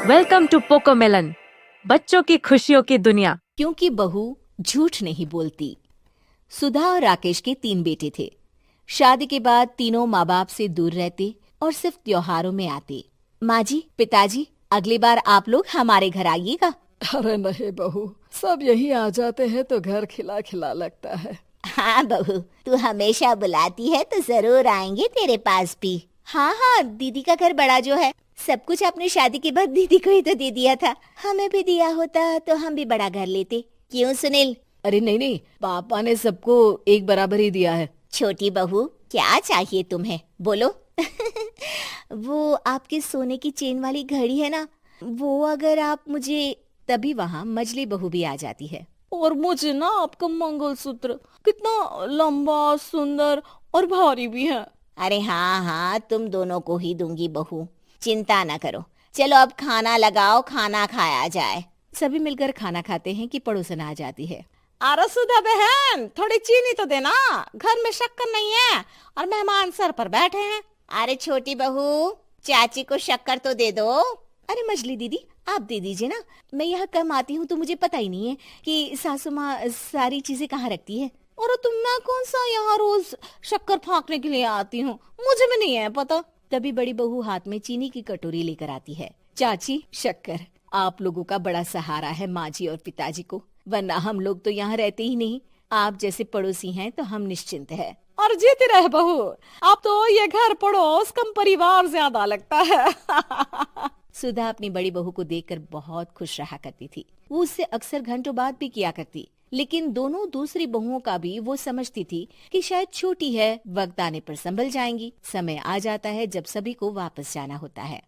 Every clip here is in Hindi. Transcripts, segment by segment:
वेलकम टू पोकोमेलन, बच्चों की खुशियों की दुनिया। क्योंकि बहू झूठ नहीं बोलती। सुधा और राकेश के 3 बेटे थे। शादी के बाद तीनों माँ बाप से दूर रहते और सिर्फ त्योहारों में आते। माँ जी, पिताजी, अगली बार आप लोग हमारे घर आइएगा। अरे नहीं बहू, सब यहीं आ जाते हैं तो घर खिला खिला लगता है। हाँ बहू, तू हमेशा बुलाती है तो जरूर आएंगे तेरे पास भी। हाँ हाँ, दीदी का घर बड़ा जो है, सब कुछ आपने शादी के बाद दीदी को ही तो दे दिया था। हमें भी दिया होता तो हम भी बड़ा घर लेते। क्यों सुनील? अरे नहीं, पापा ने सबको एक बराबर ही दिया है। छोटी बहू, क्या चाहिए तुम्हें, बोलो। वो आपके सोने की चेन वाली घड़ी है ना, वो अगर आप मुझे। तभी वहाँ मजली बहू भी आ जाती है। और मुझे ना आपका मंगलसूत्र कितना लंबा, सुंदर और भारी भी है। अरे हाँ हाँ, तुम दोनों को ही दूंगी बहू, चिंता न करो। चलो अब खाना लगाओ, खाना खाया जाए। सभी मिलकर खाना खाते हैं कि पड़ोसन आ जाती है। अरे सुधा बहन, थोड़ी चीनी तो देना, घर में शक्कर नहीं है और मेहमान सर पर बैठे हैं। अरे छोटी बहू, चाची को शक्कर तो दे दो। अरे मजली दीदी, आप दे दीजिए ना, मैं यहाँ कम आती हूँ तो मुझे पता ही नहीं है कि सासू माँ सारी चीजें कहाँ रखती है। और तुम, मैं कौन सा यहाँ रोज शक्कर फाँकने के लिए आती हूँ, मुझे भी नहीं है पता। तभी बड़ी बहू हाथ में चीनी की कटोरी लेकर आती है। चाची, शक्कर आप लोगों का बड़ा सहारा है माँ जी और पिताजी को, वरना हम लोग तो यहाँ रहते ही नहीं। आप जैसे पड़ोसी हैं तो हम निश्चिंत है। और जीती रहे बहू, अब तो ये घर पड़ोस कम परिवार ज्यादा लगता है। सुधा अपनी बड़ी बहू को देखकर बहुत खुश रहा करती थी। वो उससे अक्सर घंटों बात भी किया करती, लेकिन दोनों दूसरी बहुओं का भी वो समझती थी कि शायद छोटी है, वक्त आने पर संभल जाएंगी। समय आ जाता है जब सभी को वापस जाना होता है।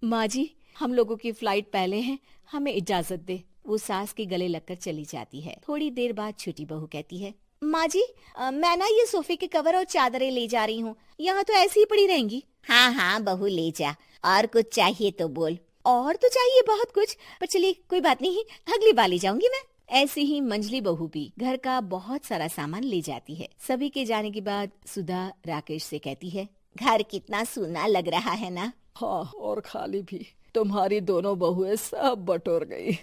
माँ जी, हम लोगों की फ्लाइट पहले है, हमें इजाजत दे। वो सास के गले लगकर चली जाती है। थोड़ी देर बाद छोटी बहू कहती है, माँ जी, मैं ना ये सोफे के कवर और चादरें ले जा रही हूँ, यहाँ तो ऐसी ही पड़ी रहेंगी। हाँ हाँ बहू, ले जा। और कुछ चाहिए तो बोल। और तो चाहिए बहुत कुछ, पर चलिए कोई बात नहीं, अगली बार ले जाऊंगी मैं। ऐसे ही मंजली बहू भी घर का बहुत सारा सामान ले जाती है। सभी के जाने के बाद सुधा राकेश से कहती है, घर कितना सूना लग रहा है ना। हाँ, और खाली भी। तुम्हारी दोनों बहुएं सब बटोर गई।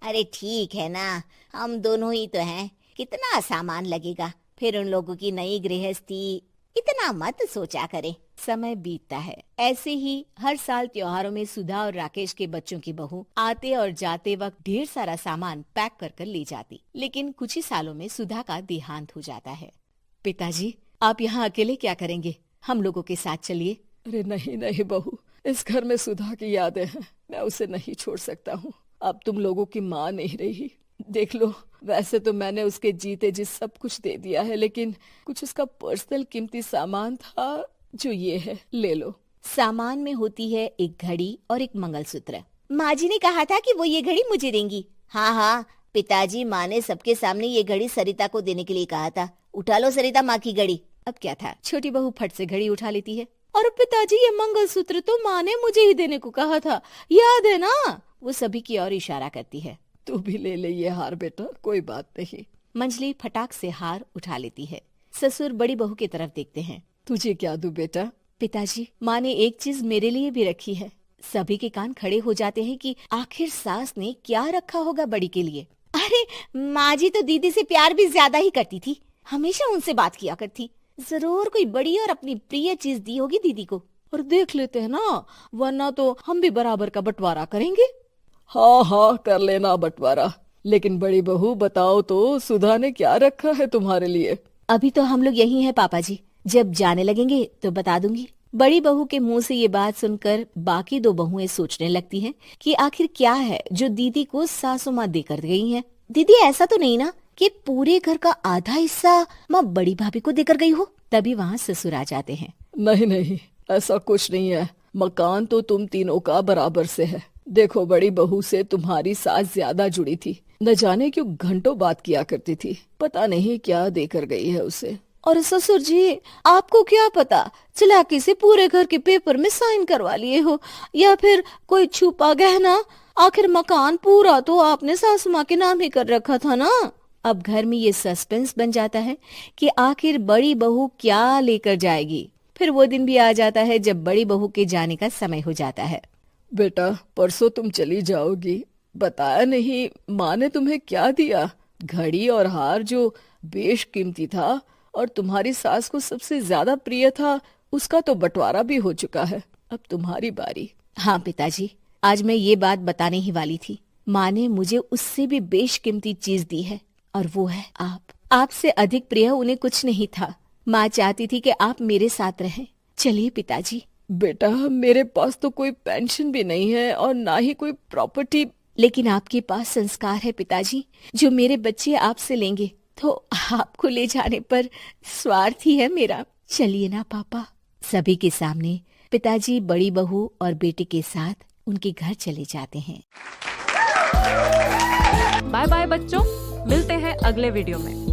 अरे ठीक है ना, हम दोनों ही तो हैं, कितना सामान लगेगा। फिर उन लोगों की नई गृहस्थी, इतना मत सोचा करे। समय बीतता है। ऐसे ही हर साल त्योहारों में सुधा और राकेश के बच्चों की बहू आते और जाते वक्त ढेर सारा सामान पैक कर कर ले जाती। लेकिन कुछ ही सालों में सुधा का देहांत हो जाता है। पिताजी, आप यहाँ अकेले क्या करेंगे, हम लोगों के साथ चलिए। अरे नहीं नहीं बहू, इस घर में सुधा की यादें हैं, मैं उसे नहीं छोड़ सकता हूँ। अब तुम लोगों की माँ नहीं रही। देख लो, वैसे तो मैंने उसके जीते जी सब कुछ दे दिया है, लेकिन कुछ उसका पर्सनल कीमती सामान था जो ये है, ले लो। सामान में होती है एक घड़ी और एक मंगलसूत्र। माँ जी ने कहा था कि वो ये घड़ी मुझे देंगी। हाँ हाँ, पिताजी, माँ ने सबके सामने ये घड़ी सरिता को देने के लिए कहा था। उठा लो सरिता माँ की घड़ी। अब क्या था, छोटी बहू फट से घड़ी उठा लेती है। और पिताजी, ये मंगलसूत्र तो माँ ने मुझे ही देने को कहा था, याद है ना। वो सभी की ओर इशारा करती है। तू भी ले ले ये हार बेटा, कोई बात नहीं। मंजली फटाक से हार उठा लेती है। ससुर बड़ी बहू की तरफ देखते हैं। तुझे क्या दूं बेटा? पिताजी, माँ ने एक चीज मेरे लिए भी रखी है। सभी के कान खड़े हो जाते हैं कि आखिर सास ने क्या रखा होगा बड़ी के लिए। अरे माँ जी तो दीदी से प्यार भी ज्यादा ही करती थी, हमेशा उनसे बात किया करती। जरूर कोई बड़ी और अपनी प्रिय चीज दी होगी दीदी को। और देख लेते हैं ना, वरना तो हम भी बराबर का बंटवारा करेंगे। हाँ हाँ, कर लेना बंटवारा। लेकिन बड़ी बहू, बताओ तो सुधा ने क्या रखा है तुम्हारे लिए? अभी तो हम लोग यही हैं पापा जी, जब जाने लगेंगे तो बता दूंगी। बड़ी बहू के मुंह से ये बात सुनकर बाकी 2 बहुएं सोचने लगती हैं कि आखिर क्या है जो दीदी को सासू माँ देकर गई हैं। दीदी, ऐसा तो नहीं ना कि पूरे घर का आधा हिस्सा माँ बड़ी भाभी को देकर गई हो। तभी वहाँ ससुर आ जाते हैं। नहीं नहीं, ऐसा कुछ नहीं है। मकान तो तुम तीनों का बराबर से है। देखो, बड़ी बहू से तुम्हारी सास ज्यादा जुड़ी थी, न जाने क्यों घंटों बात किया करती थी। पता नहीं क्या देकर गई है उसे। और ससुर जी, आपको क्या पता, चालाकी से पूरे घर के पेपर में साइन करवा लिए हो, या फिर कोई छुपा गहना। आखिर मकान पूरा तो आपने सासू माँ के नाम ही कर रखा था ना। अब घर में ये सस्पेंस बन जाता है कि आखिर बड़ी बहू क्या लेकर जाएगी। फिर वो दिन भी आ जाता है जब बड़ी बहू के जाने का समय हो जाता है। बेटा, परसों तुम चली जाओगी, बताया नहीं माँ ने तुम्हें क्या दिया? घड़ी और हार जो बेशकीमती था और तुम्हारी सास को सबसे ज्यादा प्रिय था, उसका तो बंटवारा भी हो चुका है। अब तुम्हारी बारी। हाँ पिताजी, आज मैं ये बात बताने ही वाली थी। माँ ने मुझे उससे भी बेशकीमती चीज दी है, और वो है आप। आपसे अधिक प्रिय उन्हें कुछ नहीं था। माँ चाहती थी कि आप मेरे साथ रहें। चलिए पिताजी। बेटा, मेरे पास तो कोई पेंशन भी नहीं है और ना ही कोई प्रॉपर्टी। लेकिन आपके पास संस्कार है पिताजी, जो मेरे बच्चे आपसे लेंगे, तो आपको ले जाने पर स्वार्थ ही है मेरा। चलिए ना पापा। सभी के सामने पिताजी बड़ी बहू और बेटे के साथ उनके घर चले जाते हैं। बाय बाय बच्चों, मिलते हैं अगले वीडियो में।